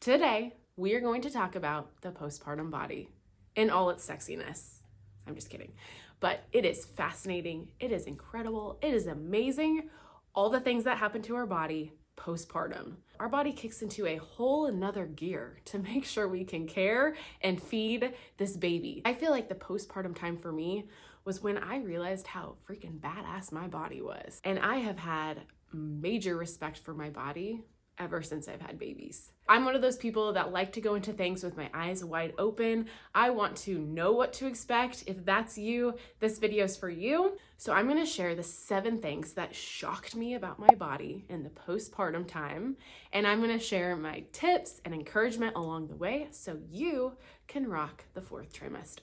Today, we are going to talk about the postpartum body in all its sexiness. I'm just kidding. But it is fascinating. It is incredible. It is amazing. All the things that happen to our body postpartum. Our body kicks into a whole another gear to make sure we can care and feed this baby. I feel like the postpartum time for me was when I realized how freaking badass my body was. And I have had major respect for my body ever since I've had babies. I'm one of those people that like to go into things with my eyes wide open. I want to know what to expect. If that's you, this video is for you. So I'm gonna share the 7 things that shocked me about my body in the postpartum time. And I'm gonna share my tips and encouragement along the way so you can rock the 4th trimester.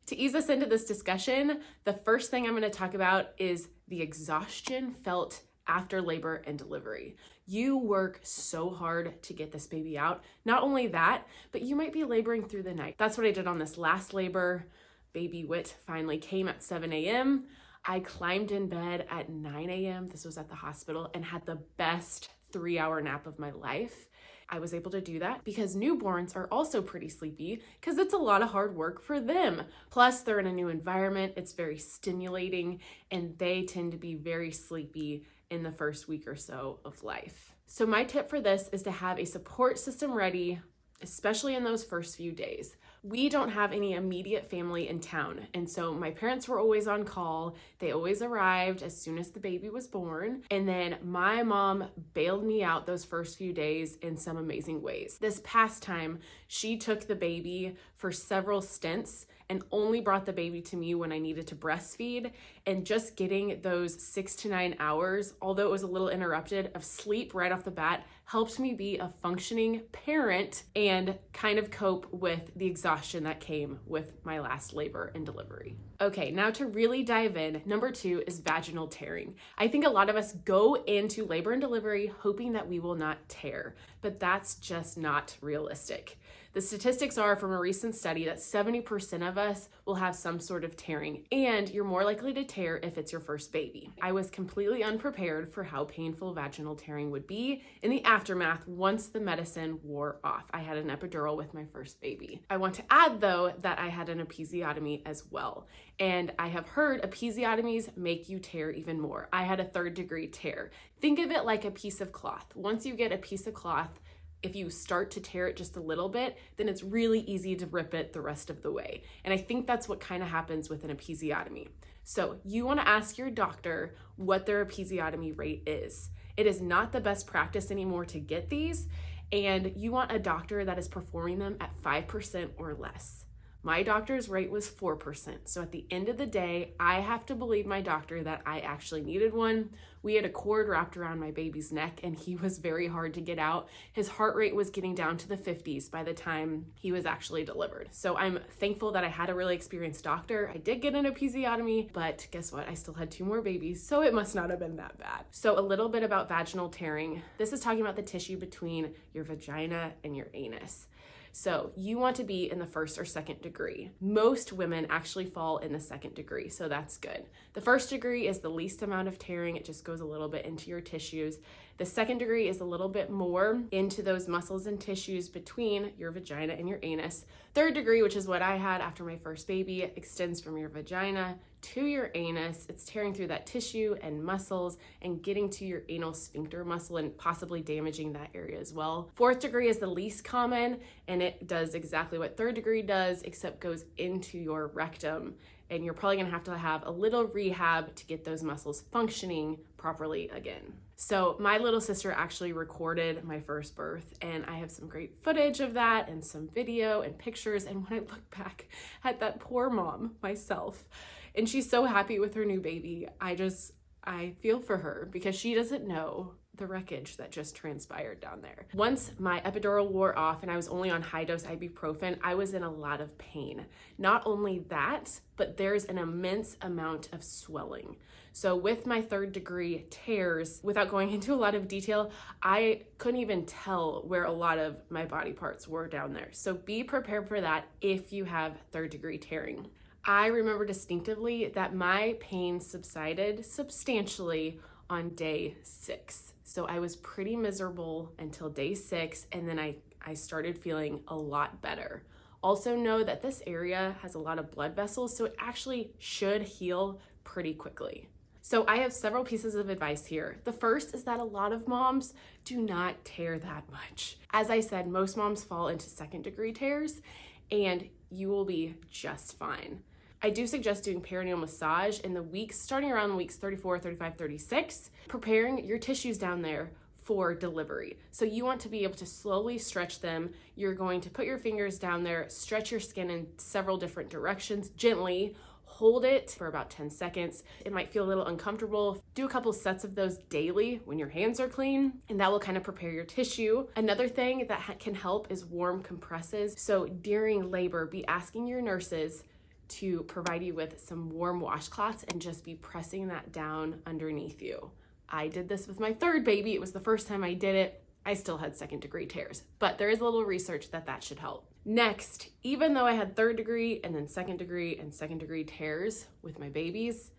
To ease us into this discussion, the first thing I'm gonna talk about is the exhaustion felt after labor and delivery. You work so hard to get this baby out. Not only that, but you might be laboring through the night. That's what I did on this last labor. Baby Wit finally came at 7 a.m. I climbed in bed at 9 a.m. This was at the hospital and had the best 3-hour nap of my life. I was able to do that because newborns are also pretty sleepy because it's a lot of hard work for them. Plus, they're in a new environment. It's very stimulating and they tend to be very sleepy in the first week or so of life. So my tip for this is to have a support system ready, especially in those first few days. We don't have any immediate family in town. And so my parents were always on call. They always arrived as soon as the baby was born. And then my mom bailed me out those first few days in some amazing ways. This past time, she took the baby for several stints and only brought the baby to me when I needed to breastfeed. And just getting those 6 to 9 hours, although it was a little interrupted, of sleep right off the bat helped me be a functioning parent and kind of cope with the exhaustion that came with my last labor and delivery. Okay, now to really dive in, number 2 is vaginal tearing. I think a lot of us go into labor and delivery hoping that we will not tear, but that's just not realistic. The statistics are from a recent study that 70% of us will have some sort of tearing, and you're more likely to tear if it's your first baby. I was completely unprepared for how painful vaginal tearing would be in the aftermath once the medicine wore off. I had an epidural with my first baby. I want to add though that I had an episiotomy as well, and I have heard episiotomies make you tear even more. I had a 3rd-degree tear. Think of it like a piece of cloth. Once you get a piece of cloth, if you start to tear it just a little bit, then it's really easy to rip it the rest of the way. And I think that's what kind of happens with an episiotomy. So you want to ask your doctor what their episiotomy rate is. It is not the best practice anymore to get these, and you want a doctor that is performing them at 5% or less. My doctor's rate was 4%. So at the end of the day, I have to believe my doctor that I actually needed one. We had a cord wrapped around my baby's neck and he was very hard to get out. His heart rate was getting down to the 50s by the time he was actually delivered. So I'm thankful that I had a really experienced doctor. I did get an episiotomy, but guess what? I still had 2 more babies, so it must not have been that bad. So a little bit about vaginal tearing. This is talking about the tissue between your vagina and your anus. So you want to be in the 1st or 2nd degree. Most women actually fall in the 2nd degree, so that's good. The 1st degree is the least amount of tearing. It just goes a little bit into your tissues. The 2nd degree is a little bit more into those muscles and tissues between your vagina and your anus. 3rd degree, which is what I had after my first baby, extends from your vagina to your anus. It's tearing through that tissue and muscles and getting to your anal sphincter muscle and possibly damaging that area as well. 4th degree is the least common, and it does exactly what 3rd degree does, except goes into your rectum. And you're probably gonna have to have a little rehab to get those muscles functioning properly again. So my little sister actually recorded my first birth, and I have some great footage of that and some video and pictures. And when I look back at that poor mom myself, and she's so happy with her new baby, I feel for her because she doesn't know the wreckage that just transpired down there. Once my epidural wore off and I was only on high-dose ibuprofen, I was in a lot of pain. Not only that, but there's an immense amount of swelling. So with my 3rd-degree tears, without going into a lot of detail, I couldn't even tell where a lot of my body parts were down there. So be prepared for that if you have 3rd-degree tearing. I remember distinctively that my pain subsided substantially on day 6. So I was pretty miserable until day 6, and then I I started feeling a lot better. Also know that this area has a lot of blood vessels, so it actually should heal pretty quickly. So I have several pieces of advice here. The first is that a lot of moms do not tear that much. As I said, most moms fall into second-degree tears, and you will be just fine. I do suggest doing perineal massage in the weeks, starting around weeks 34, 35, 36, preparing your tissues down there for delivery. So you want to be able to slowly stretch them. You're going to put your fingers down there, stretch your skin in several different directions, gently, hold it for about 10 seconds. It might feel a little uncomfortable. Do a couple sets of those daily when your hands are clean, and that will kind of prepare your tissue. Another thing that can help is warm compresses. So during labor, be asking your nurses to provide you with some warm washcloths and just be pressing that down underneath you. I did this with my third baby. It was the first time I did it. I still had second-degree tears, but there is a little research that should help. Next, even though I had third-degree and then second-degree tears with my babies,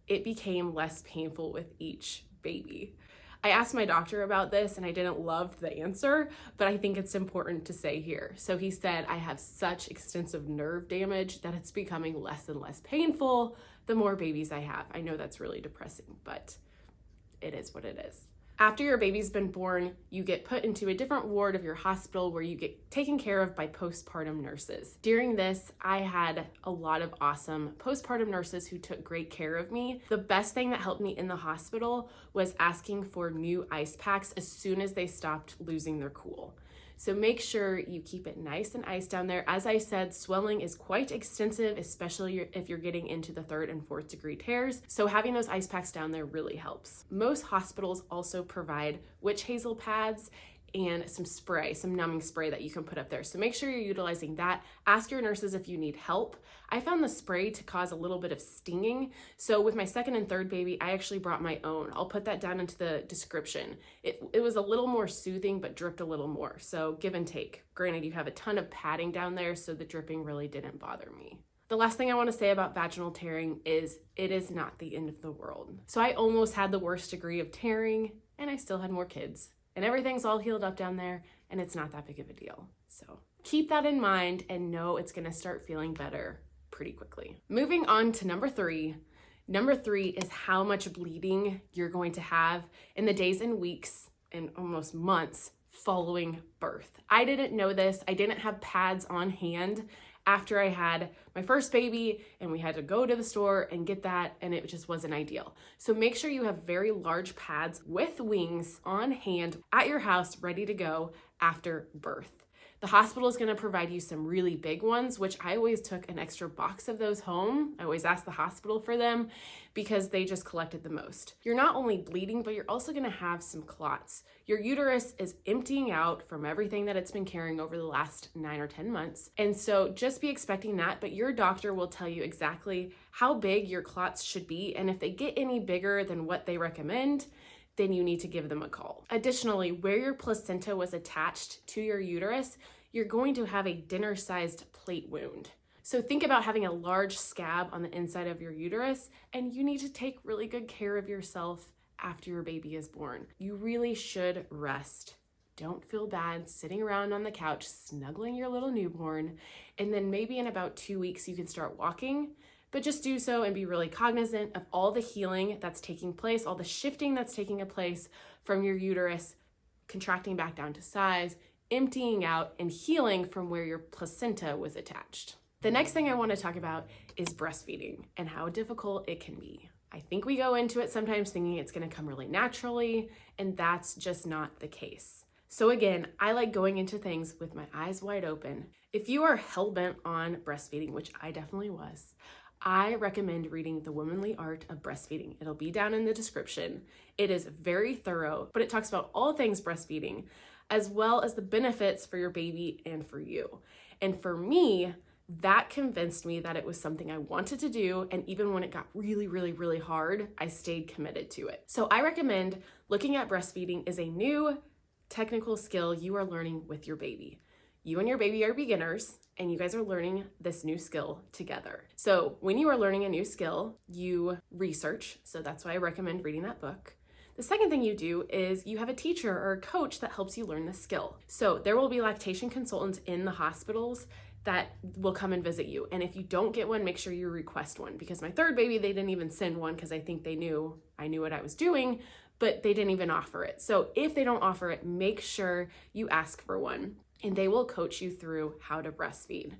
it became less painful with each baby. I asked my doctor about this and I didn't love the answer, but I think it's important to say here. So he said, I have such extensive nerve damage that it's becoming less and less painful the more babies I have. I know that's really depressing, but it is what it is. After your baby's been born, you get put into a different ward of your hospital where you get taken care of by postpartum nurses. During this, I had a lot of awesome postpartum nurses who took great care of me. The best thing that helped me in the hospital was asking for new ice packs as soon as they stopped losing their cool. So make sure you keep it nice and iced down there. As I said, swelling is quite extensive, especially if you're getting into the 3rd and 4th degree tears. So having those ice packs down there really helps. Most hospitals also provide witch hazel pads and some spray, some numbing spray that you can put up there. So make sure you're utilizing that. Ask your nurses if you need help. I found the spray to cause a little bit of stinging. So with my 2nd and 3rd baby, I actually brought my own. I'll put that down into the description. It was a little more soothing, but dripped a little more. So give and take. Granted, you have a ton of padding down there, so the dripping really didn't bother me. The last thing I want to say about vaginal tearing is it is not the end of the world. So I almost had the worst degree of tearing, and I still had more kids. And everything's all healed up down there, and it's not that big of a deal. So keep that in mind and know it's gonna start feeling better pretty quickly. Moving on to number 3. Number 3 is how much bleeding you're going to have in the days and weeks and almost months following birth. I didn't know this. I didn't have pads on hand after I had my first baby, and we had to go to the store and get that, and it just wasn't ideal. So make sure you have very large pads with wings on hand at your house ready to go after birth. The hospital is going to provide you some really big ones, which I always took an extra box of those home. I always asked the hospital for them because they just collected the most. You're not only bleeding, but you're also going to have some clots. Your uterus is emptying out from everything that it's been carrying over the last 9 or 10 months. And so just be expecting that, but your doctor will tell you exactly how big your clots should be. And if they get any bigger than what they recommend, then you need to give them a call. Additionally, where your placenta was attached to your uterus, you're going to have a dinner-sized plate wound. So think about having a large scab on the inside of your uterus, and you need to take really good care of yourself after your baby is born. You really should rest. Don't feel bad sitting around on the couch, snuggling your little newborn, and then maybe in about 2 weeks you can start walking. But just do so and be really cognizant of all the healing that's taking place, all the shifting that's taking place from your uterus, contracting back down to size, emptying out, and healing from where your placenta was attached. The next thing I want to talk about is breastfeeding and how difficult it can be. I think we go into it sometimes thinking it's going to come really naturally, and that's just not the case. So again, I like going into things with my eyes wide open. If you are hell-bent on breastfeeding, which I definitely was, I recommend reading The Womanly Art of Breastfeeding. It'll be down in the description. It is very thorough, but it talks about all things breastfeeding, as well as the benefits for your baby and for you. And for me, that convinced me that it was something I wanted to do, and even when it got really, really, really hard, I stayed committed to it. So I recommend looking at breastfeeding as a new technical skill you are learning with your baby. You and your baby are beginners, and you guys are learning this new skill together. So when you are learning a new skill, you research. So that's why I recommend reading that book. The second thing you do is you have a teacher or a coach that helps you learn the skill. So there will be lactation consultants in the hospitals that will come and visit you. And if you don't get one, make sure you request one, because my third baby, they didn't even send one because I think I knew what I was doing, but they didn't even offer it. So if they don't offer it, make sure you ask for one, and they will coach you through how to breastfeed.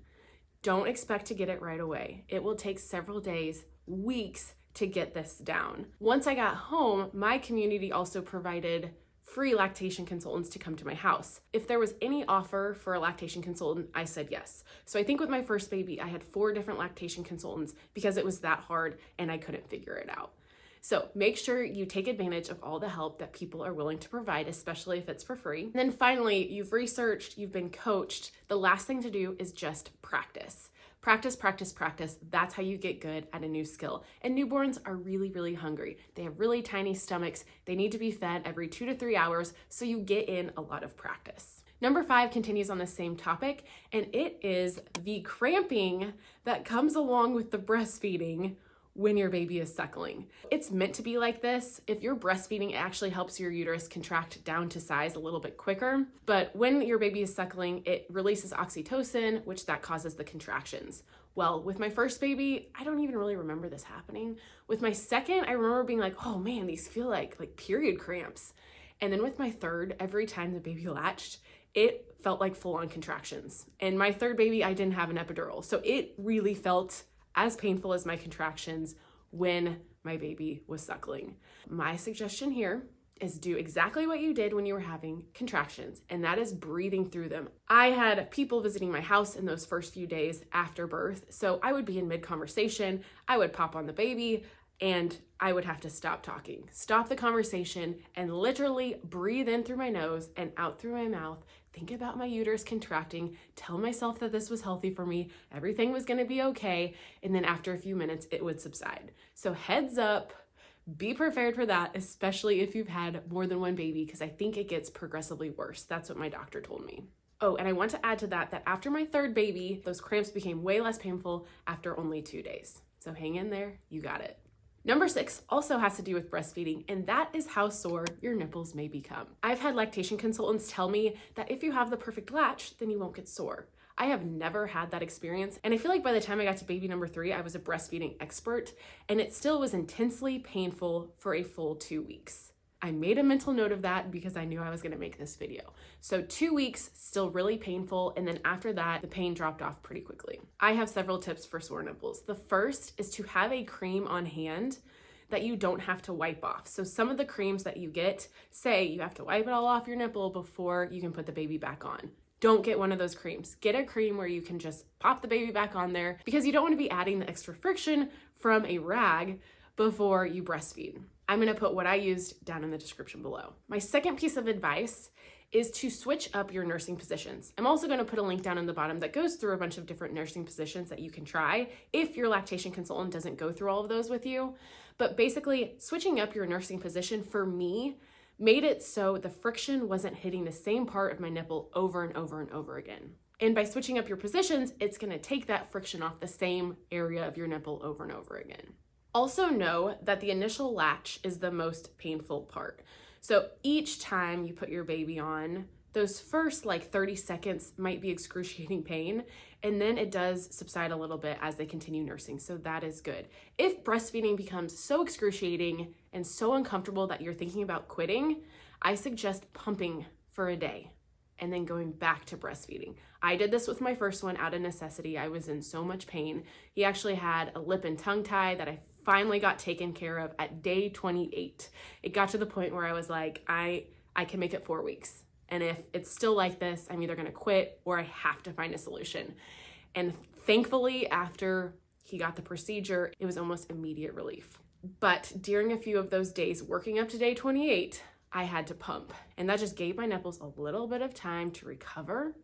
Don't expect to get it right away. It will take several days, weeks to get this down. Once I got home, my community also provided free lactation consultants to come to my house. If there was any offer for a lactation consultant, I said yes. So I think with my first baby, I had 4 different lactation consultants because it was that hard and I couldn't figure it out. So make sure you take advantage of all the help that people are willing to provide, especially if it's for free. And then finally, you've researched, you've been coached. The last thing to do is just practice. Practice, practice, practice. That's how you get good at a new skill. And newborns are really, really hungry. They have really tiny stomachs. They need to be fed every 2 to 3 hours, so you get in a lot of practice. Number 5 continues on the same topic, and it is the cramping that comes along with the breastfeeding when your baby is suckling. It's meant to be like this. If you're breastfeeding, it actually helps your uterus contract down to size a little bit quicker. But when your baby is suckling, it releases oxytocin, which that causes the contractions. Well, with my first baby, I don't even really remember this happening. With my second, I remember being like, oh man, these feel like period cramps. And then with my third, every time the baby latched, it felt like full-on contractions. And my third baby, I didn't have an epidural. So it really felt as painful as my contractions when my baby was suckling. My suggestion here is do exactly what you did when you were having contractions, and that is breathing through them. I had people visiting my house in those first few days after birth, so I would be in mid-conversation, I would pop on the baby, and I would have to stop talking, stop the conversation, and literally breathe in through my nose and out through my mouth, think about my uterus contracting, tell myself that this was healthy for me, everything was gonna be okay, and then after a few minutes, it would subside. So heads up, be prepared for that, especially if you've had more than one baby, because I think it gets progressively worse. That's what my doctor told me. Oh, and I want to add to that after my third baby, those cramps became way less painful after only 2 days. So hang in there, you got it. Number 6 also has to do with breastfeeding, and that is how sore your nipples may become. I've had lactation consultants tell me that if you have the perfect latch, then you won't get sore. I have never had that experience, and I feel like by the time I got to baby number 3, I was a breastfeeding expert, and it still was intensely painful for a full 2 weeks. I made a mental note of that because I knew I was gonna make this video. So 2 weeks, still really painful, and then after that, the pain dropped off pretty quickly. I have several tips for sore nipples. The first is to have a cream on hand that you don't have to wipe off. So some of the creams that you get say you have to wipe it all off your nipple before you can put the baby back on. Don't get one of those creams. Get a cream where you can just pop the baby back on there, because you don't want to be adding the extra friction from a rag before you breastfeed. I'm gonna put what I used down in the description below. My second piece of advice is to switch up your nursing positions. I'm also gonna put a link down in the bottom that goes through a bunch of different nursing positions that you can try if your lactation consultant doesn't go through all of those with you. But basically, switching up your nursing position for me made it so the friction wasn't hitting the same part of my nipple over and over and over again. And by switching up your positions, it's gonna take that friction off the same area of your nipple over and over again. Also know that the initial latch is the most painful part. So each time you put your baby on, those first 30 seconds might be excruciating pain, and then it does subside a little bit as they continue nursing, so that is good. If breastfeeding becomes so excruciating and so uncomfortable that you're thinking about quitting, I suggest pumping for a day and then going back to breastfeeding. I did this with my first one out of necessity. I was in so much pain. He actually had a lip and tongue tie that I finally got taken care of at day 28. It got to the point where I was like, I can make it 4 weeks. And if it's still like this, I'm either gonna quit or I have to find a solution. And thankfully, after he got the procedure, it was almost immediate relief. But during a few of those days, working up to day 28, I had to pump. And that just gave my nipples a little bit of time to recover,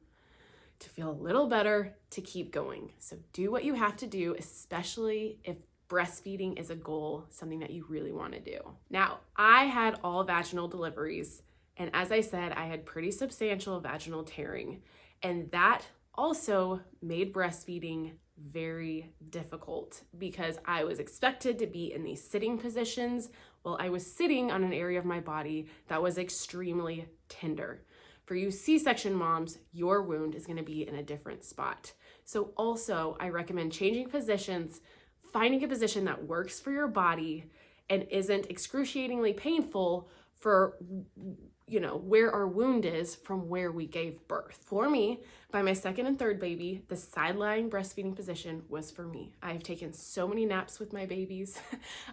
to feel a little better, to keep going. So do what you have to do, especially if breastfeeding is a goal, something that you really want to do. Now, I had all vaginal deliveries, and as I said, I had pretty substantial vaginal tearing, and that also made breastfeeding very difficult because I was expected to be in these sitting positions while I was sitting on an area of my body that was extremely tender. For you C-section moms, your wound is going to be in a different spot. So also, I recommend changing positions, finding a position that works for your body and isn't excruciatingly painful for, where our wound is from where we gave birth. For me, by my second and third baby, the side-lying breastfeeding position was for me. I have taken so many naps with my babies.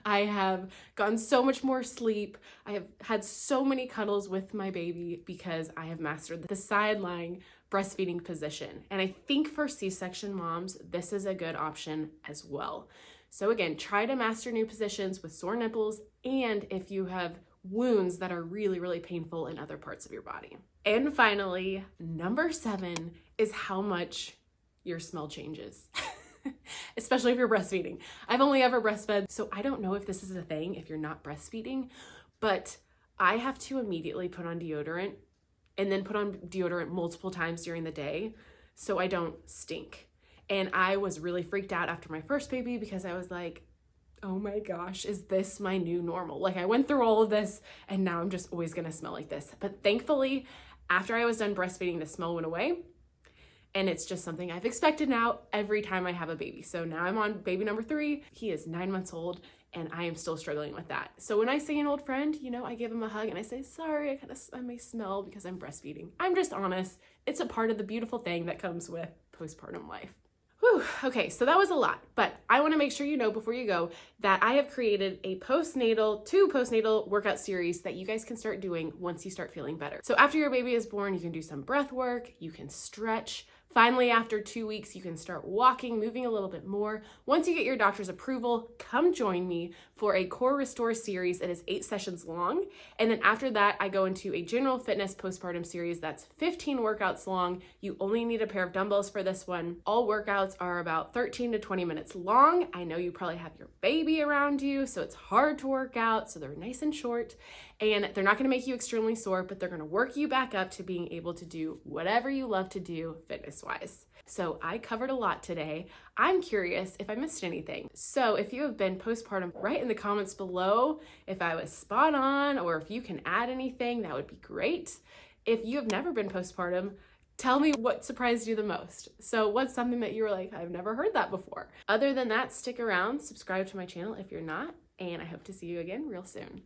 I have gotten so much more sleep. I have had so many cuddles with my baby because I have mastered the side-lying breastfeeding position. And I think for C-section moms, this is a good option as well. So again, try to master new positions with sore nipples and if you have wounds that are really, really painful in other parts of your body. And finally, number 7 is how much your smell changes, especially if you're breastfeeding. I've only ever breastfed, so I don't know if this is a thing if you're not breastfeeding, but I have to immediately put on deodorant and then put on deodorant multiple times during the day so I don't stink. And I was really freaked out after my first baby because I was like, oh my gosh, is this my new normal? Like I went through all of this and now I'm just always gonna smell like this. But thankfully, after I was done breastfeeding, the smell went away. And it's just something I've expected now every time I have a baby. So now I'm on baby number 3. He is 9 months old and I am still struggling with that. So when I see an old friend, I give him a hug and I say, sorry, I may smell because I'm breastfeeding. I'm just honest. It's a part of the beautiful thing that comes with postpartum life. Whew, okay, so that was a lot, but I want to make sure you know before you go that I have created a two postnatal workout series that you guys can start doing once you start feeling better. So after your baby is born, you can do some breath work, you can stretch. Finally, after 2 weeks, you can start walking, moving a little bit more. Once you get your doctor's approval, come join me for a Core Restore series. It is 8 sessions long. And then after that, I go into a general fitness postpartum series that's 15 workouts long. You only need a pair of dumbbells for this one. All workouts are about 13 to 20 minutes long. I know you probably have your baby around you, so it's hard to work out, so they're nice and short. And they're not gonna make you extremely sore, but they're gonna work you back up to being able to do whatever you love to do fitness-wise. So I covered a lot today. I'm curious if I missed anything. So if you have been postpartum, write in the comments below if I was spot on or if you can add anything, that would be great. If you have never been postpartum, tell me what surprised you the most. So what's something that you were like, I've never heard that before? Other than that, stick around, subscribe to my channel if you're not, and I hope to see you again real soon.